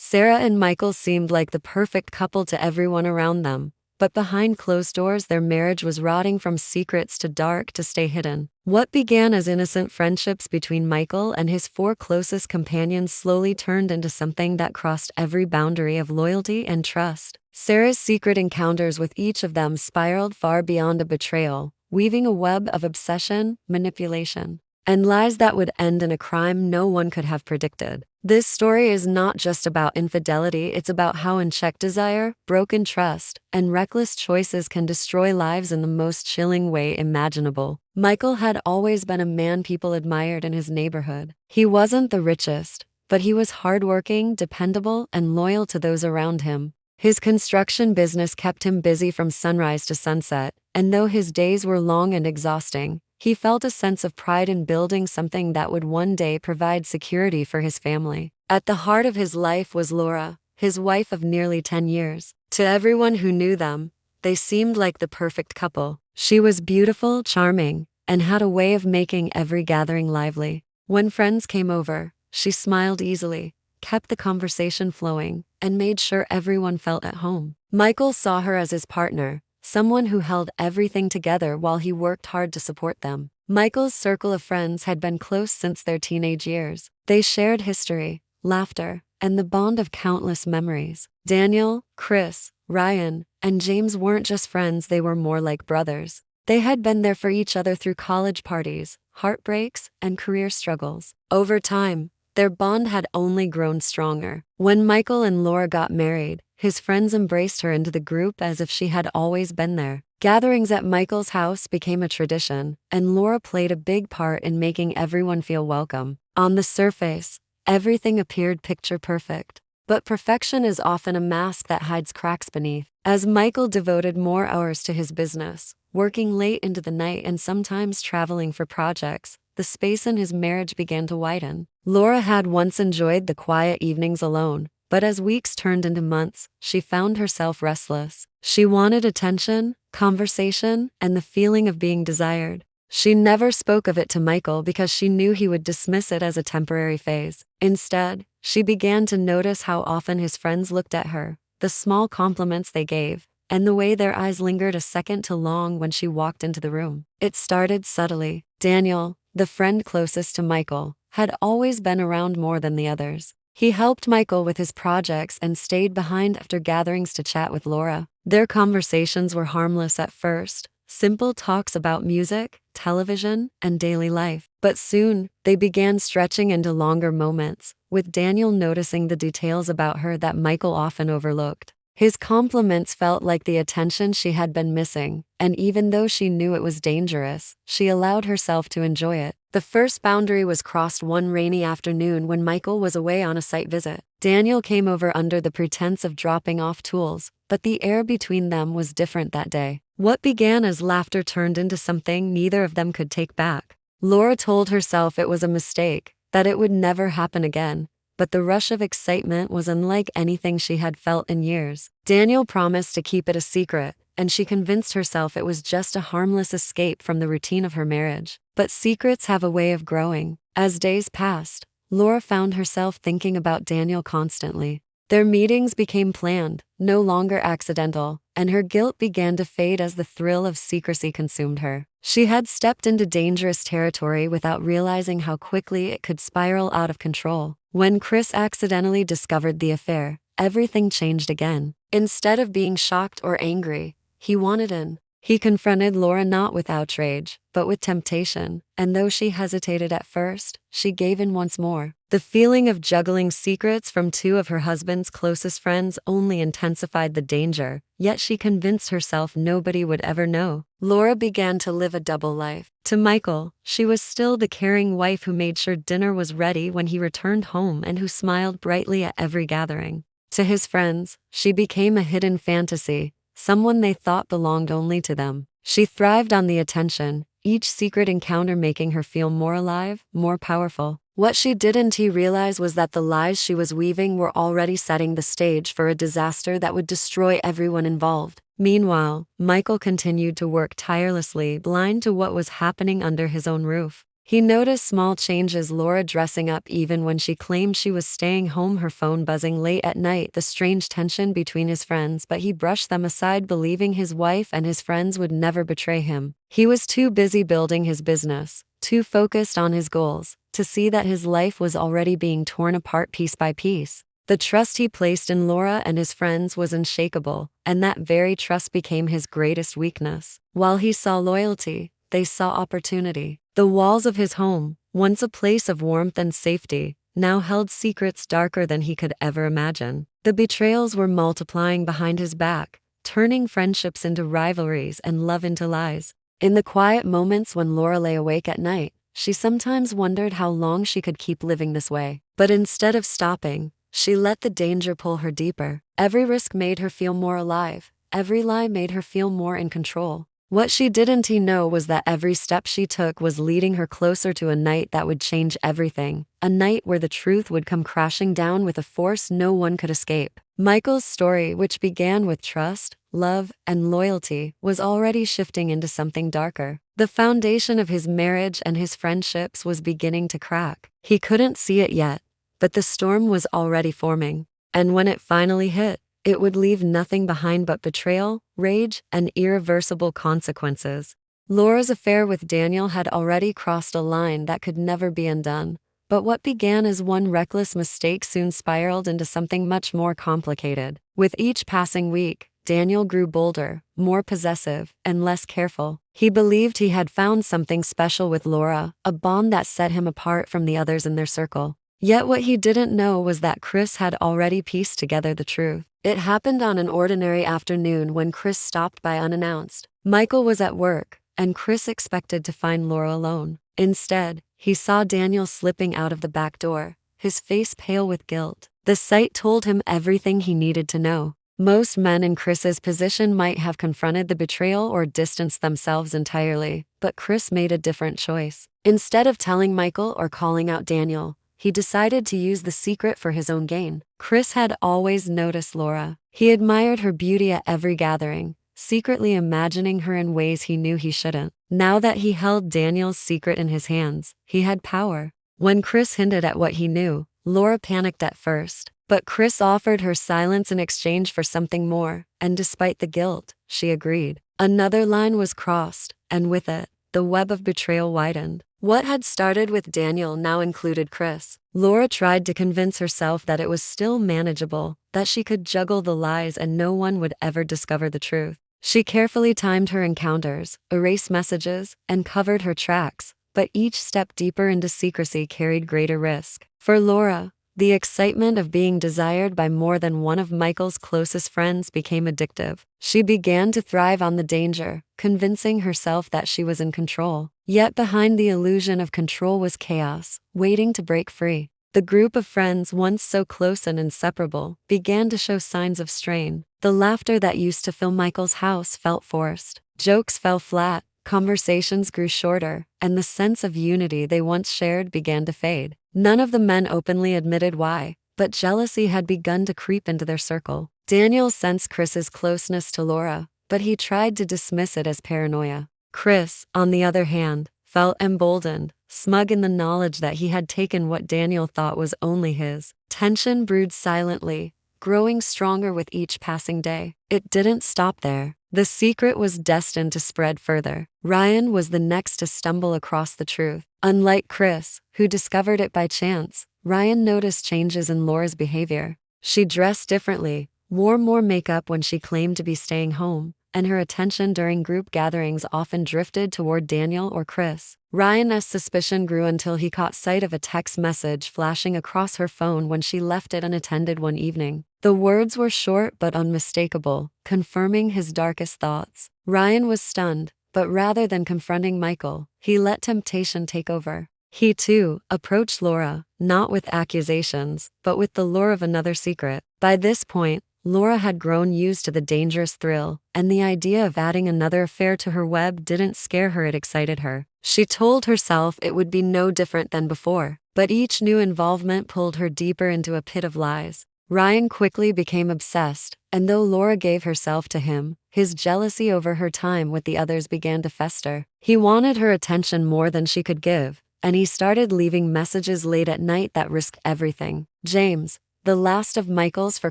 Sarah and Michael seemed like the perfect couple to everyone around them, but behind closed doors their marriage was rotting from secrets too dark to stay hidden. What began as innocent friendships between Michael and his four closest companions slowly turned into something that crossed every boundary of loyalty and trust. Sarah's secret encounters with each of them spiraled far beyond a betrayal, weaving a web of obsession, manipulation, and lies that would end in a crime no one could have predicted. This story is not just about infidelity, it's about how unchecked desire, broken trust, and reckless choices can destroy lives in the most chilling way imaginable. Michael had always been a man people admired in his neighborhood. He wasn't the richest, but he was hardworking, dependable, and loyal to those around him. His construction business kept him busy from sunrise to sunset, and though his days were long and exhausting, he felt a sense of pride in building something that would one day provide security for his family. At the heart of his life was Laura, his wife of nearly 10 years. To everyone who knew them, they seemed like the perfect couple. She was beautiful, charming, and had a way of making every gathering lively. When friends came over, she smiled easily, kept the conversation flowing, and made sure everyone felt at home. Michael saw her as his partner, someone who held everything together while he worked hard to support them. Michael's circle of friends had been close since their teenage years. They shared history, laughter, and the bond of countless memories. Daniel, Chris, Ryan, and James weren't just friends, they were more like brothers. They had been there for each other through college parties, heartbreaks, and career struggles. Over time, their bond had only grown stronger. When Michael and Laura got married, his friends embraced her into the group as if she had always been there. Gatherings at Michael's house became a tradition, and Laura played a big part in making everyone feel welcome. On the surface, everything appeared picture perfect. But perfection is often a mask that hides cracks beneath. As Michael devoted more hours to his business, working late into the night and sometimes traveling for projects, the space in his marriage began to widen. Laura had once enjoyed the quiet evenings alone, but as weeks turned into months, she found herself restless. She wanted attention, conversation, and the feeling of being desired. She never spoke of it to Michael because she knew he would dismiss it as a temporary phase. Instead, she began to notice how often his friends looked at her, the small compliments they gave, and the way their eyes lingered a second too long when she walked into the room. It started subtly. Daniel, the friend closest to Michael, had always been around more than the others. He helped Michael with his projects and stayed behind after gatherings to chat with Laura. Their conversations were harmless at first, simple talks about music, television, and daily life. But soon, they began stretching into longer moments, with Daniel noticing the details about her that Michael often overlooked. His compliments felt like the attention she had been missing, and even though she knew it was dangerous, she allowed herself to enjoy it. The first boundary was crossed one rainy afternoon when Michael was away on a site visit. Daniel came over under the pretense of dropping off tools, but the air between them was different that day. What began as laughter turned into something neither of them could take back. Laura told herself it was a mistake, that it would never happen again. But the rush of excitement was unlike anything she had felt in years. Daniel promised to keep it a secret, and she convinced herself it was just a harmless escape from the routine of her marriage. But secrets have a way of growing. As days passed, Laura found herself thinking about Daniel constantly. Their meetings became planned, no longer accidental, and her guilt began to fade as the thrill of secrecy consumed her. She had stepped into dangerous territory without realizing how quickly it could spiral out of control. When Chris accidentally discovered the affair, everything changed again. Instead of being shocked or angry, he wanted in. He confronted Laura not with outrage, but with temptation, and though she hesitated at first, she gave in once more. The feeling of juggling secrets from two of her husband's closest friends only intensified the danger, yet she convinced herself nobody would ever know. Laura began to live a double life. To Michael, she was still the caring wife who made sure dinner was ready when he returned home and who smiled brightly at every gathering. To his friends, she became a hidden fantasy, someone they thought belonged only to them. She thrived on the attention, each secret encounter making her feel more alive, more powerful. What she didn't realize was that the lies she was weaving were already setting the stage for a disaster that would destroy everyone involved. Meanwhile, Michael continued to work tirelessly, blind to what was happening under his own roof. He noticed small changes: Laura dressing up even when she claimed she was staying home, her phone buzzing late at night, the strange tension between his friends, but he brushed them aside, believing his wife and his friends would never betray him. He was too busy building his business, too focused on his goals, to see that his life was already being torn apart piece by piece. The trust he placed in Laura and his friends was unshakable, and that very trust became his greatest weakness. While he saw loyalty, they saw opportunity. The walls of his home, once a place of warmth and safety, now held secrets darker than he could ever imagine. The betrayals were multiplying behind his back, turning friendships into rivalries and love into lies. In the quiet moments when Laura lay awake at night, she sometimes wondered how long she could keep living this way. But instead of stopping, she let the danger pull her deeper. Every risk made her feel more alive. Every lie made her feel more in control. What she didn't know was that every step she took was leading her closer to a night that would change everything, a night where the truth would come crashing down with a force no one could escape. Michael's story, which began with trust, love, and loyalty, was already shifting into something darker. The foundation of his marriage and his friendships was beginning to crack. He couldn't see it yet, but the storm was already forming. And when it finally hit, it would leave nothing behind but betrayal, rage, and irreversible consequences. Laura's affair with Daniel had already crossed a line that could never be undone. But what began as one reckless mistake soon spiraled into something much more complicated. With each passing week, Daniel grew bolder, more possessive, and less careful. He believed he had found something special with Laura, a bond that set him apart from the others in their circle. Yet what he didn't know was that Chris had already pieced together the truth. It happened on an ordinary afternoon when Chris stopped by unannounced. Michael was at work, and Chris expected to find Laura alone. Instead, he saw Daniel slipping out of the back door, his face pale with guilt. The sight told him everything he needed to know. Most men in Chris's position might have confronted the betrayal or distanced themselves entirely, but Chris made a different choice. Instead of telling Michael or calling out Daniel, he decided to use the secret for his own gain. Chris had always noticed Laura. He admired her beauty at every gathering, secretly imagining her in ways he knew he shouldn't. Now that he held Daniel's secret in his hands, he had power. When Chris hinted at what he knew, Laura panicked at first. But Chris offered her silence in exchange for something more, and despite the guilt, she agreed. Another line was crossed, and with it, the web of betrayal widened. What had started with Daniel now included Chris. Laura tried to convince herself that it was still manageable, that she could juggle the lies and no one would ever discover the truth. She carefully timed her encounters, erased messages, and covered her tracks, but each step deeper into secrecy carried greater risk. For Laura, the excitement of being desired by more than one of Michael's closest friends became addictive. She began to thrive on the danger, convincing herself that she was in control. Yet behind the illusion of control was chaos, waiting to break free. The group of friends, once so close and inseparable, began to show signs of strain. The laughter that used to fill Michael's house felt forced. Jokes fell flat, conversations grew shorter, and the sense of unity they once shared began to fade. None of the men openly admitted why, but jealousy had begun to creep into their circle. Daniel sensed Chris's closeness to Laura, but he tried to dismiss it as paranoia. Chris, on the other hand, felt emboldened, smug in the knowledge that he had taken what Daniel thought was only his. Tension brewed silently, growing stronger with each passing day. It didn't stop there. The secret was destined to spread further. Ryan was the next to stumble across the truth. Unlike Chris, who discovered it by chance, Ryan noticed changes in Laura's behavior. She dressed differently, wore more makeup when she claimed to be staying home, and her attention during group gatherings often drifted toward Daniel or Chris. Ryan's suspicion grew until he caught sight of a text message flashing across her phone when she left it unattended one evening. The words were short but unmistakable, confirming his darkest thoughts. Ryan was stunned, but rather than confronting Michael, he let temptation take over. He too approached Laura, not with accusations, but with the lure of another secret. By this point, Laura had grown used to the dangerous thrill, and the idea of adding another affair to her web didn't scare her, it excited her. She told herself it would be no different than before, but each new involvement pulled her deeper into a pit of lies. Ryan quickly became obsessed, and though Laura gave herself to him, his jealousy over her time with the others began to fester. He wanted her attention more than she could give, and he started leaving messages late at night that risked everything. James, the last of Michael's four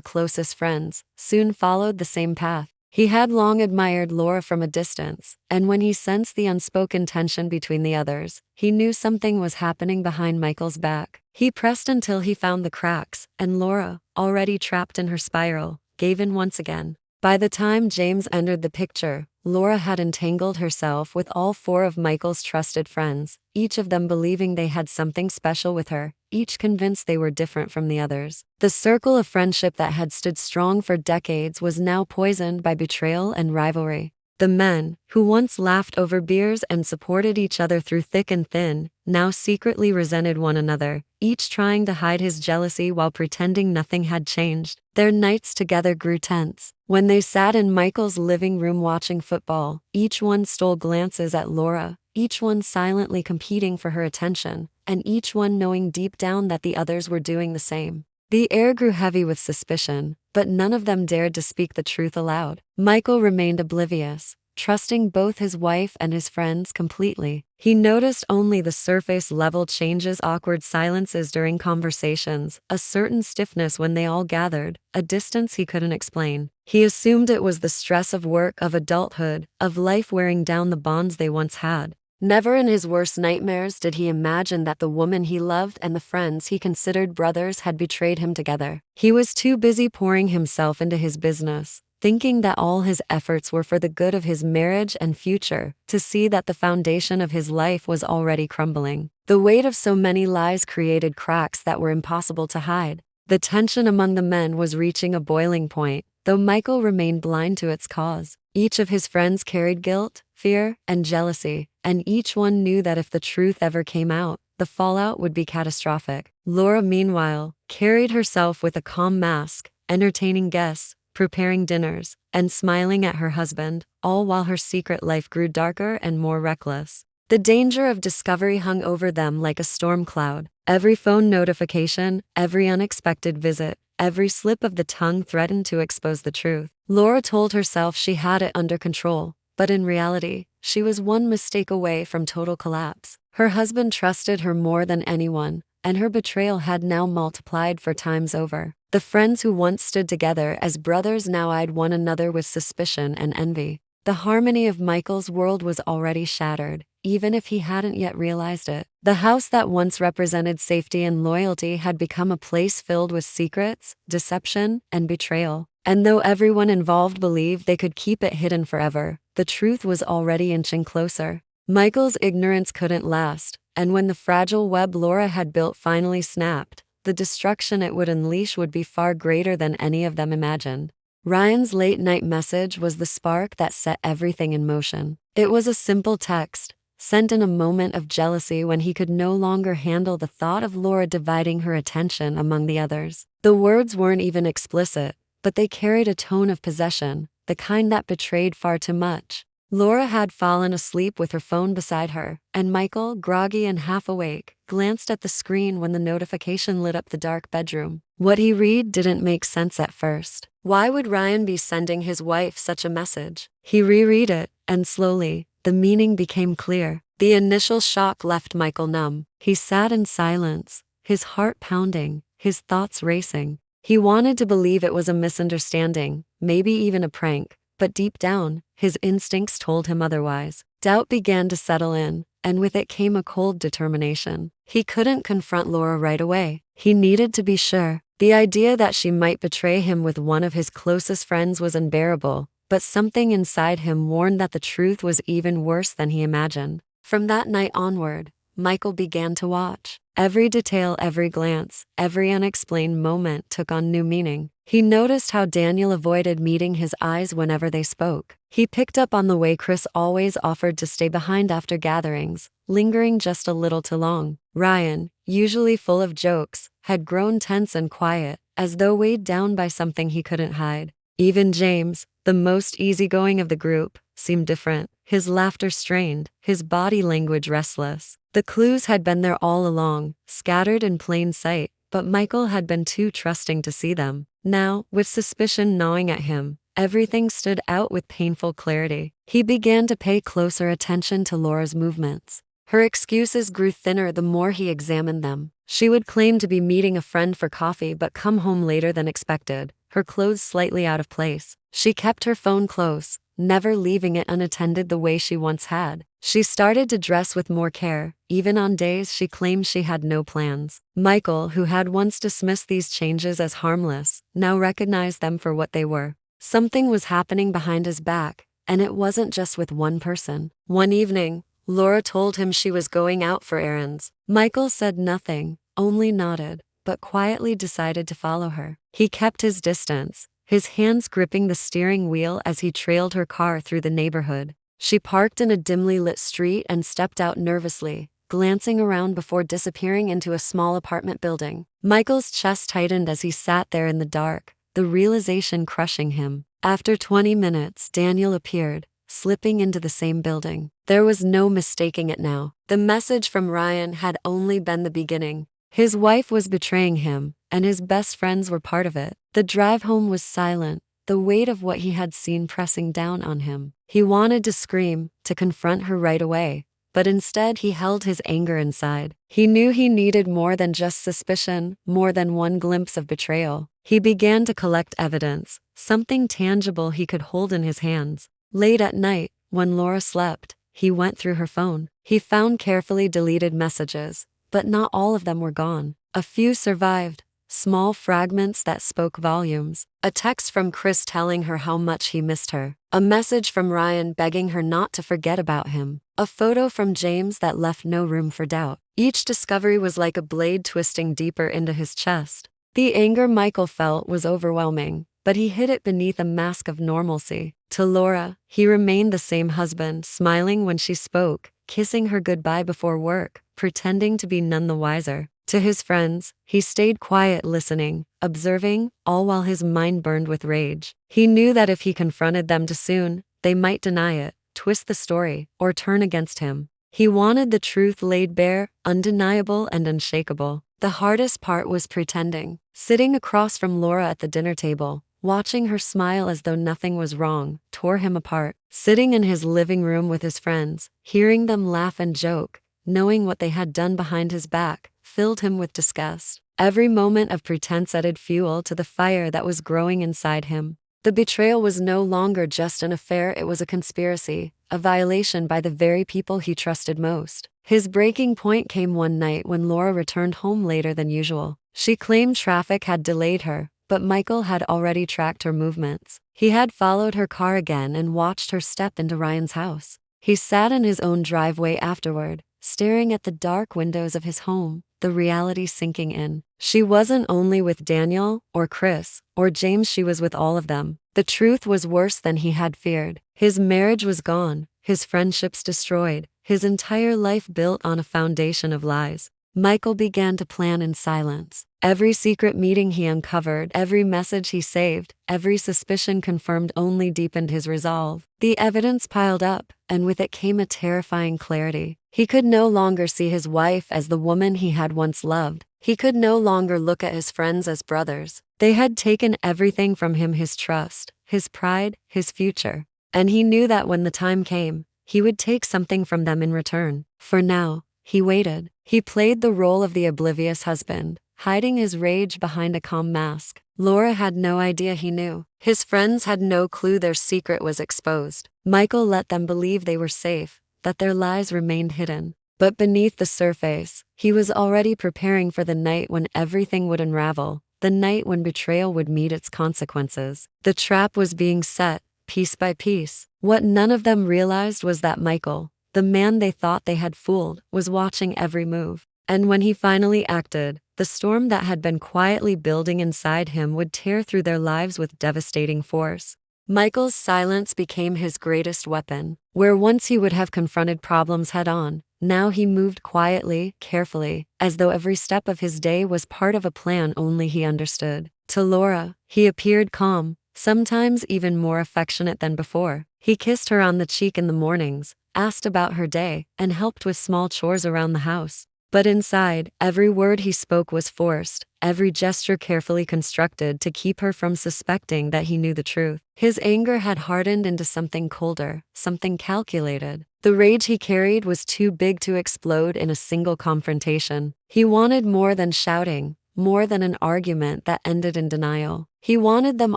closest friends, soon followed the same path. He had long admired Laura from a distance, and when he sensed the unspoken tension between the others, he knew something was happening behind Michael's back. He pressed until he found the cracks, and Laura, already trapped in her spiral, gave in once again. By the time James entered the picture, Laura had entangled herself with all four of Michael's trusted friends, each of them believing they had something special with her, each convinced they were different from the others. The circle of friendship that had stood strong for decades was now poisoned by betrayal and rivalry. The men, who once laughed over beers and supported each other through thick and thin, now secretly resented one another, each trying to hide his jealousy while pretending nothing had changed. Their nights together grew tense. When they sat in Michael's living room watching football, each one stole glances at Laura, each one silently competing for her attention, and each one knowing deep down that the others were doing the same. The air grew heavy with suspicion, but none of them dared to speak the truth aloud. Michael remained oblivious, trusting both his wife and his friends completely. He noticed only the surface-level changes, awkward silences during conversations, a certain stiffness when they all gathered, a distance he couldn't explain. He assumed it was the stress of work, of adulthood, of life wearing down the bonds they once had. Never in his worst nightmares did he imagine that the woman he loved and the friends he considered brothers had betrayed him together. He was too busy pouring himself into his business, thinking that all his efforts were for the good of his marriage and future, to see that the foundation of his life was already crumbling. The weight of so many lies created cracks that were impossible to hide. The tension among the men was reaching a boiling point, though Michael remained blind to its cause. Each of his friends carried guilt, fear, and jealousy, and each one knew that if the truth ever came out, the fallout would be catastrophic. Laura, meanwhile, carried herself with a calm mask, entertaining guests, preparing dinners, and smiling at her husband, all while her secret life grew darker and more reckless. The danger of discovery hung over them like a storm cloud. Every phone notification, every unexpected visit, every slip of the tongue threatened to expose the truth. Laura told herself she had it under control, but in reality, she was one mistake away from total collapse. Her husband trusted her more than anyone, and her betrayal had now multiplied 4 times over. The friends who once stood together as brothers now eyed one another with suspicion and envy. The harmony of Michael's world was already shattered, even if he hadn't yet realized it. The house that once represented safety and loyalty had become a place filled with secrets, deception, and betrayal. And though everyone involved believed they could keep it hidden forever, the truth was already inching closer. Michael's ignorance couldn't last, and when the fragile web Laura had built finally snapped, the destruction it would unleash would be far greater than any of them imagined. Ryan's late-night message was the spark that set everything in motion. It was a simple text, sent in a moment of jealousy when he could no longer handle the thought of Laura dividing her attention among the others. The words weren't even explicit, but they carried a tone of possession, the kind that betrayed far too much. Laura had fallen asleep with her phone beside her, and Michael, groggy and half awake, glanced at the screen when the notification lit up the dark bedroom. What he read didn't make sense at first. Why would Ryan be sending his wife such a message? He reread it, and slowly, the meaning became clear. The initial shock left Michael numb. He sat in silence, his heart pounding, his thoughts racing. He wanted to believe it was a misunderstanding, maybe even a prank, but deep down, his instincts told him otherwise. Doubt began to settle in, and with it came a cold determination. He couldn't confront Laura right away. He needed to be sure. The idea that she might betray him with one of his closest friends was unbearable, but something inside him warned that the truth was even worse than he imagined. From that night onward, Michael began to watch. Every detail, every glance, every unexplained moment took on new meaning. He noticed how Daniel avoided meeting his eyes whenever they spoke. He picked up on the way Chris always offered to stay behind after gatherings, lingering just a little too long. Ryan, usually full of jokes, had grown tense and quiet, as though weighed down by something he couldn't hide. Even James, the most easygoing of the group, seemed different. His laughter strained, his body language restless. The clues had been there all along, scattered in plain sight, but Michael had been too trusting to see them. Now, with suspicion gnawing at him, everything stood out with painful clarity. He began to pay closer attention to Laura's movements. Her excuses grew thinner the more he examined them. She would claim to be meeting a friend for coffee but come home later than expected, her clothes slightly out of place. She kept her phone close, never leaving it unattended the way she once had. She started to dress with more care, even on days she claimed she had no plans. Michael, who had once dismissed these changes as harmless, now recognized them for what they were. Something was happening behind his back, and it wasn't just with one person. One evening, Laura told him she was going out for errands. Michael said nothing, only nodded, but quietly decided to follow her. He kept his distance, his hands gripping the steering wheel as he trailed her car through the neighborhood. She parked in a dimly lit street and stepped out nervously, glancing around before disappearing into a small apartment building. Michael's chest tightened as he sat there in the dark, the realization crushing him. After 20 minutes, Daniel appeared, slipping into the same building. There was no mistaking it now. The message from Ryan had only been the beginning. His wife was betraying him, and his best friends were part of it. The drive home was silent, the weight of what he had seen pressing down on him. He wanted to scream, to confront her right away, but instead he held his anger inside. He knew he needed more than just suspicion, more than one glimpse of betrayal. He began to collect evidence, something tangible he could hold in his hands. Late at night, when Laura slept, he went through her phone. He found carefully deleted messages, but not all of them were gone. A few survived, small fragments that spoke volumes. A text from Chris telling her how much he missed her. A message from Ryan begging her not to forget about him. A photo from James that left no room for doubt. Each discovery was like a blade twisting deeper into his chest. The anger Michael felt was overwhelming, but he hid it beneath a mask of normalcy. To Laura, he remained the same husband, smiling when she spoke, kissing her goodbye before work, pretending to be none the wiser. To his friends, he stayed quiet, listening, observing, all while his mind burned with rage. He knew that if he confronted them too soon, they might deny it, twist the story, or turn against him. He wanted the truth laid bare, undeniable and unshakable. The hardest part was pretending. Sitting across from Laura at the dinner table, watching her smile as though nothing was wrong, tore him apart. Sitting in his living room with his friends, hearing them laugh and joke, knowing what they had done behind his back, filled him with disgust. Every moment of pretense added fuel to the fire that was growing inside him. The betrayal was no longer just an affair, it was a conspiracy, a violation by the very people he trusted most. His breaking point came one night when Laura returned home later than usual. She claimed traffic had delayed her, but Michael had already tracked her movements. He had followed her car again and watched her step into Ryan's house. He sat in his own driveway afterward, staring at the dark windows of his home, the reality sinking in. She wasn't only with Daniel, or Chris, or James, she was with all of them. The truth was worse than he had feared. His marriage was gone, his friendships destroyed, his entire life built on a foundation of lies. Michael began to plan in silence. Every secret meeting he uncovered, every message he saved, every suspicion confirmed only deepened his resolve. The evidence piled up, and with it came a terrifying clarity. He could no longer see his wife as the woman he had once loved. He could no longer look at his friends as brothers. They had taken everything from him: his trust, his pride, his future. And he knew that when the time came, he would take something from them in return. For now, he waited. He played the role of the oblivious husband, hiding his rage behind a calm mask. Laura had no idea he knew. His friends had no clue their secret was exposed. Michael let them believe they were safe, that their lies remained hidden. But beneath the surface, he was already preparing for the night when everything would unravel, the night when betrayal would meet its consequences. The trap was being set, piece by piece. What none of them realized was that Michael, the man they thought they had fooled, was watching every move. And when he finally acted, the storm that had been quietly building inside him would tear through their lives with devastating force. Michael's silence became his greatest weapon. Where once he would have confronted problems head-on, now he moved quietly, carefully, as though every step of his day was part of a plan only he understood. To Laura, he appeared calm, sometimes even more affectionate than before. He kissed her on the cheek in the mornings, asked about her day, and helped with small chores around the house. But inside, every word he spoke was forced, every gesture carefully constructed to keep her from suspecting that he knew the truth. His anger had hardened into something colder, something calculated. The rage he carried was too big to explode in a single confrontation. He wanted more than shouting, more than an argument that ended in denial. He wanted them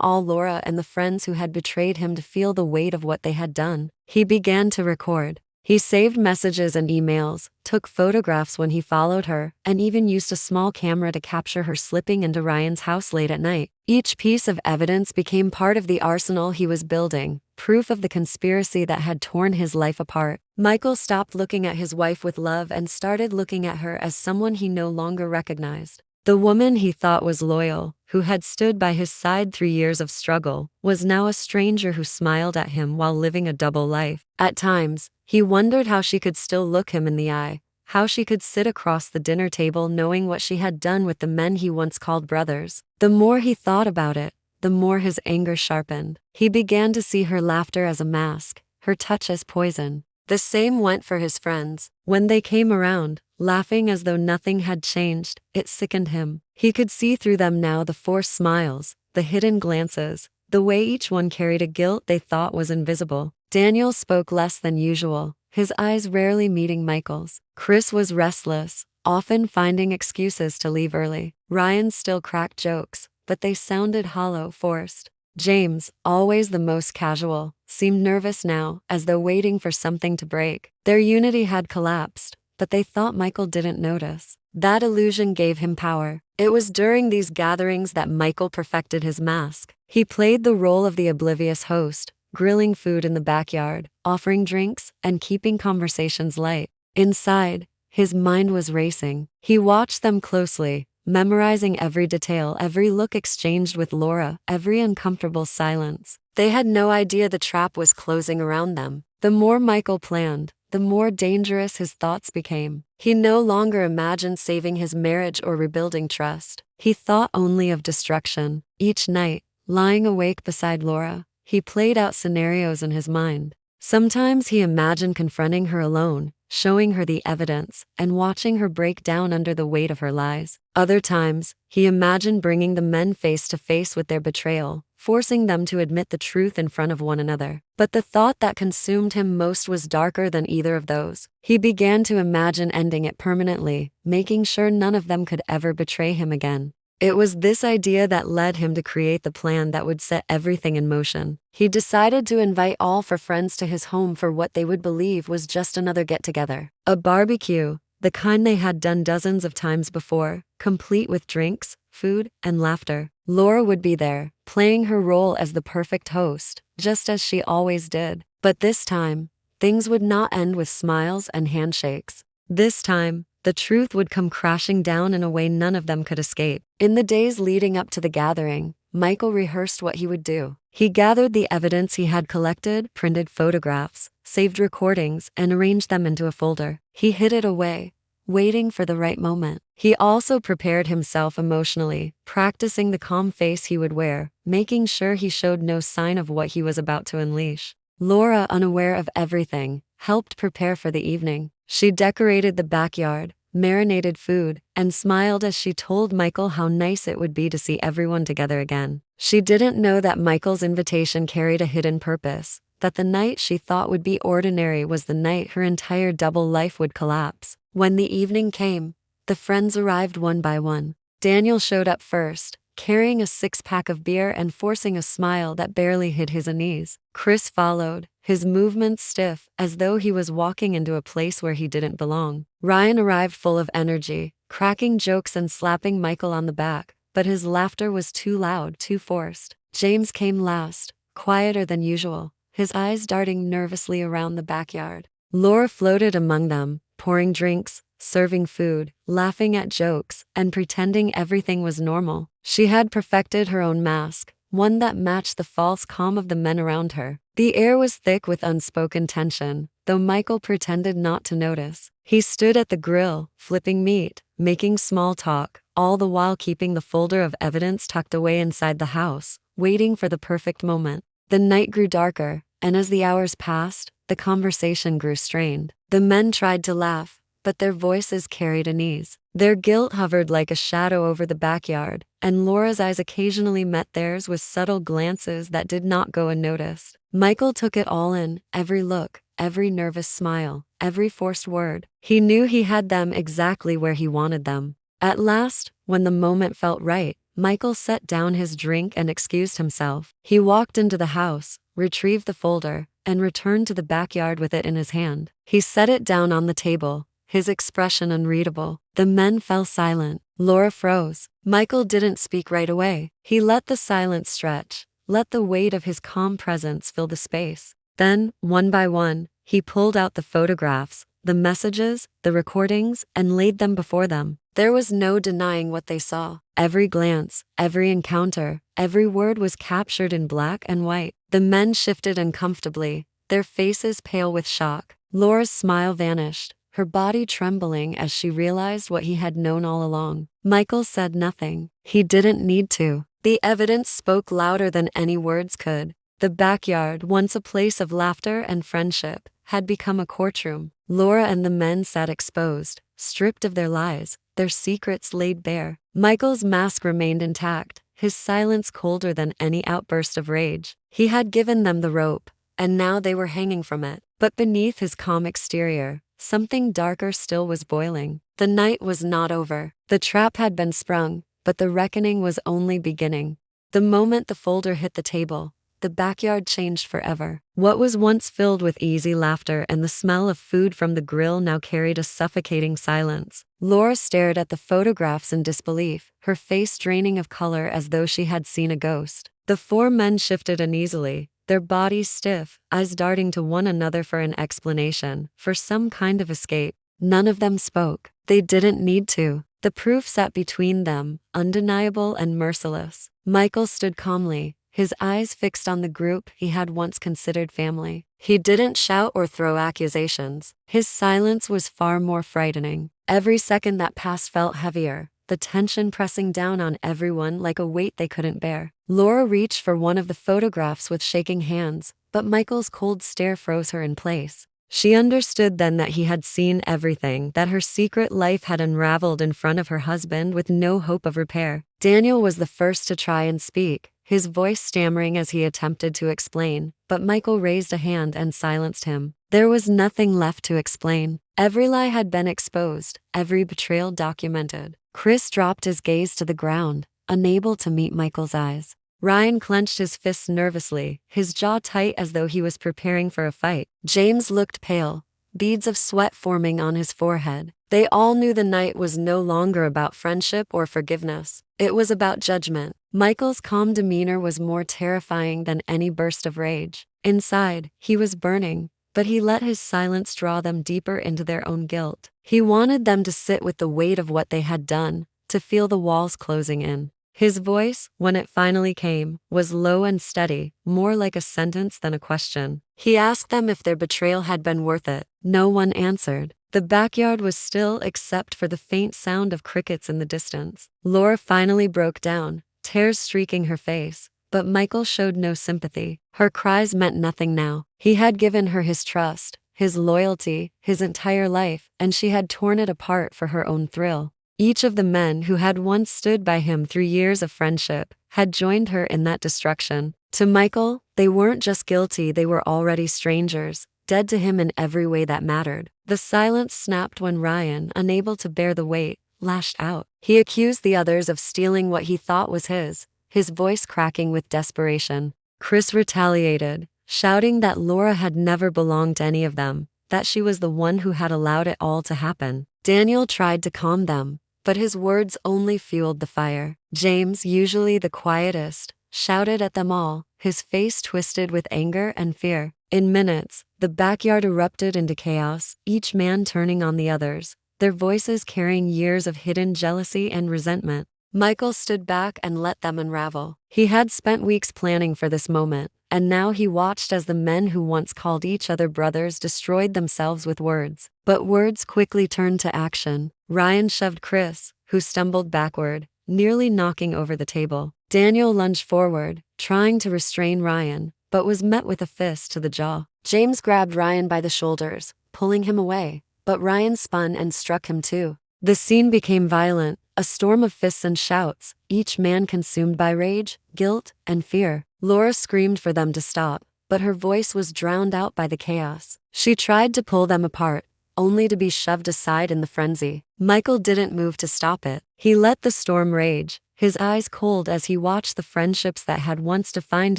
all, Laura and the friends who had betrayed him, to feel the weight of what they had done. He began to record. He saved messages and emails, took photographs when he followed her, and even used a small camera to capture her slipping into Ryan's house late at night. Each piece of evidence became part of the arsenal he was building, proof of the conspiracy that had torn his life apart. Michael stopped looking at his wife with love and started looking at her as someone he no longer recognized. The woman he thought was loyal, who had stood by his side through years of struggle, was now a stranger who smiled at him while living a double life. At times, he wondered how she could still look him in the eye, how she could sit across the dinner table knowing what she had done with the men he once called brothers. The more he thought about it, the more his anger sharpened. He began to see her laughter as a mask, her touch as poison. The same went for his friends. When they came around, laughing as though nothing had changed, it sickened him. He could see through them now, the forced smiles, the hidden glances, the way each one carried a guilt they thought was invisible. Daniel spoke less than usual, his eyes rarely meeting Michael's. Chris was restless, often finding excuses to leave early. Ryan still cracked jokes, but they sounded hollow, forced. James, always the most casual, seemed nervous now, as though waiting for something to break. Their unity had collapsed, but they thought Michael didn't notice. That illusion gave him power. It was during these gatherings that Michael perfected his mask. He played the role of the oblivious host, grilling food in the backyard, offering drinks, and keeping conversations light. Inside, his mind was racing. He watched them closely, memorizing every detail, every look exchanged with Laura, every uncomfortable silence. They had no idea the trap was closing around them. The more Michael planned, the more dangerous his thoughts became. He no longer imagined saving his marriage or rebuilding trust. He thought only of destruction. Each night, lying awake beside Laura, he played out scenarios in his mind. Sometimes he imagined confronting her alone, showing her the evidence, and watching her break down under the weight of her lies. Other times, he imagined bringing the men face to face with their betrayal, forcing them to admit the truth in front of one another. But the thought that consumed him most was darker than either of those. He began to imagine ending it permanently, making sure none of them could ever betray him again. It was this idea that led him to create the plan that would set everything in motion. He decided to invite all four friends to his home for what they would believe was just another get-together. A barbecue, the kind they had done dozens of times before, complete with drinks, food, and laughter. Laura would be there, playing her role as the perfect host, just as she always did. But this time, things would not end with smiles and handshakes. This time, the truth would come crashing down in a way none of them could escape. In the days leading up to the gathering, Michael rehearsed what he would do. He gathered the evidence he had collected, printed photographs, saved recordings, and arranged them into a folder. He hid it away, waiting for the right moment. He also prepared himself emotionally, practicing the calm face he would wear, making sure he showed no sign of what he was about to unleash. Laura, unaware of everything, helped prepare for the evening. She decorated the backyard, marinated food, and smiled as she told Michael how nice it would be to see everyone together again. She didn't know that Michael's invitation carried a hidden purpose, that the night she thought would be ordinary was the night her entire double life would collapse. When the evening came, the friends arrived one by one. Daniel showed up first, carrying a six-pack of beer and forcing a smile that barely hid his unease. Chris followed, his movements stiff, as though he was walking into a place where he didn't belong. Ryan arrived full of energy, cracking jokes and slapping Michael on the back, but his laughter was too loud, too forced. James came last, quieter than usual, his eyes darting nervously around the backyard. Laura floated among them, pouring drinks, serving food, laughing at jokes, and pretending everything was normal. She had perfected her own mask, one that matched the false calm of the men around her. The air was thick with unspoken tension, though Michael pretended not to notice. He stood at the grill, flipping meat, making small talk, all the while keeping the folder of evidence tucked away inside the house, waiting for the perfect moment. The night grew darker, and as the hours passed, the conversation grew strained. The men tried to laugh, but their voices carried unease. Their guilt hovered like a shadow over the backyard, and Laura's eyes occasionally met theirs with subtle glances that did not go unnoticed. Michael took it all in, every look, every nervous smile, every forced word. He knew he had them exactly where he wanted them. At last, when the moment felt right, Michael set down his drink and excused himself. He walked into the house, retrieved the folder, and returned to the backyard with it in his hand. He set it down on the table, his expression unreadable. The men fell silent. Laura froze. Michael didn't speak right away. He let the silence stretch, let the weight of his calm presence fill the space. Then, one by one, he pulled out the photographs, the messages, the recordings, and laid them before them. There was no denying what they saw. Every glance, every encounter, every word was captured in black and white. The men shifted uncomfortably, their faces pale with shock. Laura's smile vanished, her body trembling as she realized what he had known all along. Michael said nothing. He didn't need to. The evidence spoke louder than any words could. The backyard, once a place of laughter and friendship, had become a courtroom. Laura and the men sat exposed, stripped of their lies, their secrets laid bare. Michael's mask remained intact, his silence colder than any outburst of rage. He had given them the rope, and now they were hanging from it. But beneath his calm exterior, something darker still was boiling. The night was not over. The trap had been sprung, but the reckoning was only beginning. The moment the folder hit the table, the backyard changed forever. What was once filled with easy laughter and the smell of food from the grill now carried a suffocating silence. Laura stared at the photographs in disbelief, her face draining of color as though she had seen a ghost. The four men shifted uneasily, their bodies stiff, eyes darting to one another for an explanation, for some kind of escape. None of them spoke. They didn't need to. The proof sat between them, undeniable and merciless. Michael stood calmly, his eyes fixed on the group he had once considered family. He didn't shout or throw accusations. His silence was far more frightening. Every second that passed felt heavier, the tension pressing down on everyone like a weight they couldn't bear. Laura reached for one of the photographs with shaking hands, but Michael's cold stare froze her in place. She understood then that he had seen everything, that her secret life had unraveled in front of her husband with no hope of repair. Daniel was the first to try and speak, his voice stammering as he attempted to explain, but Michael raised a hand and silenced him. There was nothing left to explain. Every lie had been exposed, every betrayal documented. Chris dropped his gaze to the ground, unable to meet Michael's eyes. Ryan clenched his fists nervously, his jaw tight as though he was preparing for a fight. James looked pale, beads of sweat forming on his forehead. They all knew the night was no longer about friendship or forgiveness. It was about judgment. Michael's calm demeanor was more terrifying than any burst of rage. Inside, he was burning, but he let his silence draw them deeper into their own guilt. He wanted them to sit with the weight of what they had done, to feel the walls closing in. His voice, when it finally came, was low and steady, more like a sentence than a question. He asked them if their betrayal had been worth it. No one answered. The backyard was still except for the faint sound of crickets in the distance. Laura finally broke down, tears streaking her face, but Michael showed no sympathy. Her cries meant nothing now. He had given her his trust, his loyalty, his entire life, and she had torn it apart for her own thrill. Each of the men who had once stood by him through years of friendship had joined her in that destruction. To Michael, they weren't just guilty, they were already strangers, dead to him in every way that mattered. The silence snapped when Ryan, unable to bear the weight, lashed out. He accused the others of stealing what he thought was his voice cracking with desperation. Chris retaliated, shouting that Laura had never belonged to any of them, that she was the one who had allowed it all to happen. Daniel tried to calm them, but his words only fueled the fire. James, usually the quietest, shouted at them all, his face twisted with anger and fear. In minutes, the backyard erupted into chaos, each man turning on the others, their voices carrying years of hidden jealousy and resentment. Michael stood back and let them unravel. He had spent weeks planning for this moment, and now he watched as the men who once called each other brothers destroyed themselves with words. But words quickly turned to action. Ryan shoved Chris, who stumbled backward, nearly knocking over the table. Daniel lunged forward, trying to restrain Ryan, but was met with a fist to the jaw. James grabbed Ryan by the shoulders, pulling him away, but Ryan spun and struck him too. The scene became violent, a storm of fists and shouts, each man consumed by rage, guilt, and fear. Laura screamed for them to stop, but her voice was drowned out by the chaos. She tried to pull them apart, only to be shoved aside in the frenzy. Michael didn't move to stop it. He let the storm rage, his eyes cold as he watched the friendships that had once defined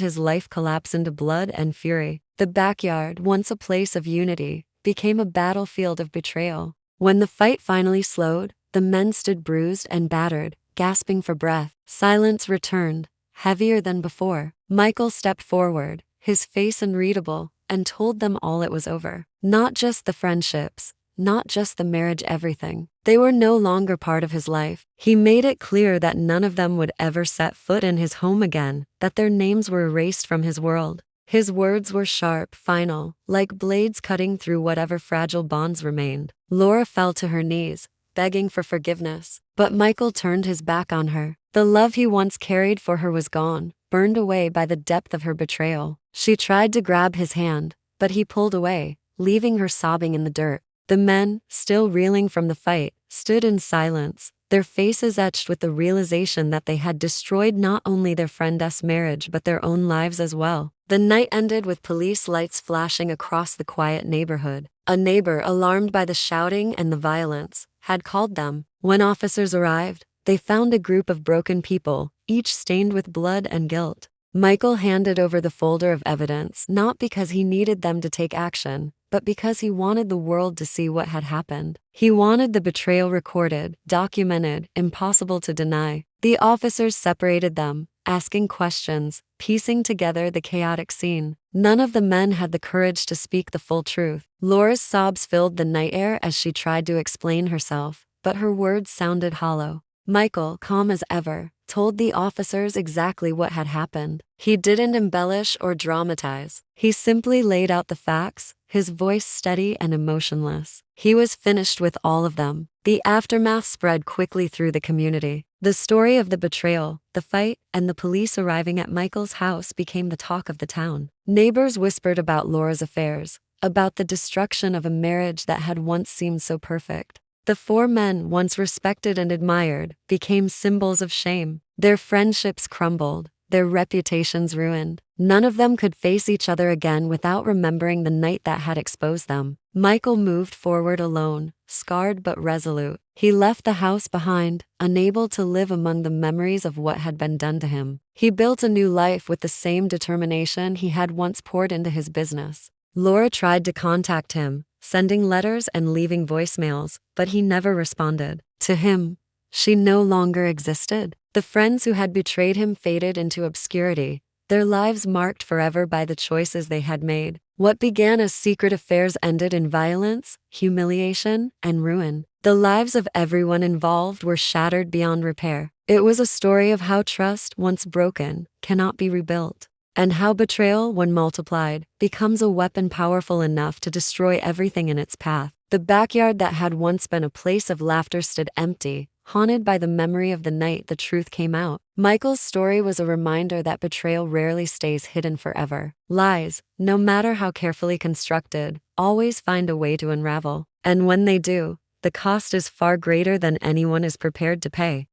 his life collapse into blood and fury. The backyard, once a place of unity, became a battlefield of betrayal. When the fight finally slowed, the men stood bruised and battered, gasping for breath. Silence returned, heavier than before. Michael stepped forward, his face unreadable, and told them all it was over. Not just the friendships, not just the marriage, everything. They were no longer part of his life. He made it clear that none of them would ever set foot in his home again, that their names were erased from his world. His words were sharp, final, like blades cutting through whatever fragile bonds remained. Laura fell to her knees, begging for forgiveness, but Michael turned his back on her. The love he once carried for her was gone, burned away by the depth of her betrayal. She tried to grab his hand, but he pulled away, leaving her sobbing in the dirt. The men, still reeling from the fight, stood in silence, their faces etched with the realization that they had destroyed not only their friend's marriage but their own lives as well. The night ended with police lights flashing across the quiet neighborhood. A neighbor, alarmed by the shouting and the violence, had called them. When officers arrived, they found a group of broken people, each stained with blood and guilt. Michael handed over the folder of evidence not because he needed them to take action, but because he wanted the world to see what had happened. He wanted the betrayal recorded, documented, impossible to deny. The officers separated them, asking questions, piecing together the chaotic scene. None of the men had the courage to speak the full truth. Laura's sobs filled the night air as she tried to explain herself, but her words sounded hollow. Michael, calm as ever, told the officers exactly what had happened. He didn't embellish or dramatize. He simply laid out the facts, his voice steady and emotionless. He was finished with all of them. The aftermath spread quickly through the community. The story of the betrayal, the fight, and the police arriving at Michael's house became the talk of the town. Neighbors whispered about Laura's affairs, about the destruction of a marriage that had once seemed so perfect. The four men, once respected and admired, became symbols of shame. Their friendships crumbled, their reputations ruined. None of them could face each other again without remembering the night that had exposed them. Michael moved forward alone, scarred but resolute. He left the house behind, unable to live among the memories of what had been done to him. He built a new life with the same determination he had once poured into his business. Laura tried to contact him, sending letters and leaving voicemails, but he never responded. To him, she no longer existed. The friends who had betrayed him faded into obscurity, their lives marked forever by the choices they had made. What began as secret affairs ended in violence, humiliation, and ruin. The lives of everyone involved were shattered beyond repair. It was a story of how trust, once broken, cannot be rebuilt, and how betrayal, when multiplied, becomes a weapon powerful enough to destroy everything in its path. The backyard that had once been a place of laughter stood empty, haunted by the memory of the night the truth came out. Michael's story was a reminder that betrayal rarely stays hidden forever. Lies, no matter how carefully constructed, always find a way to unravel. And when they do, the cost is far greater than anyone is prepared to pay.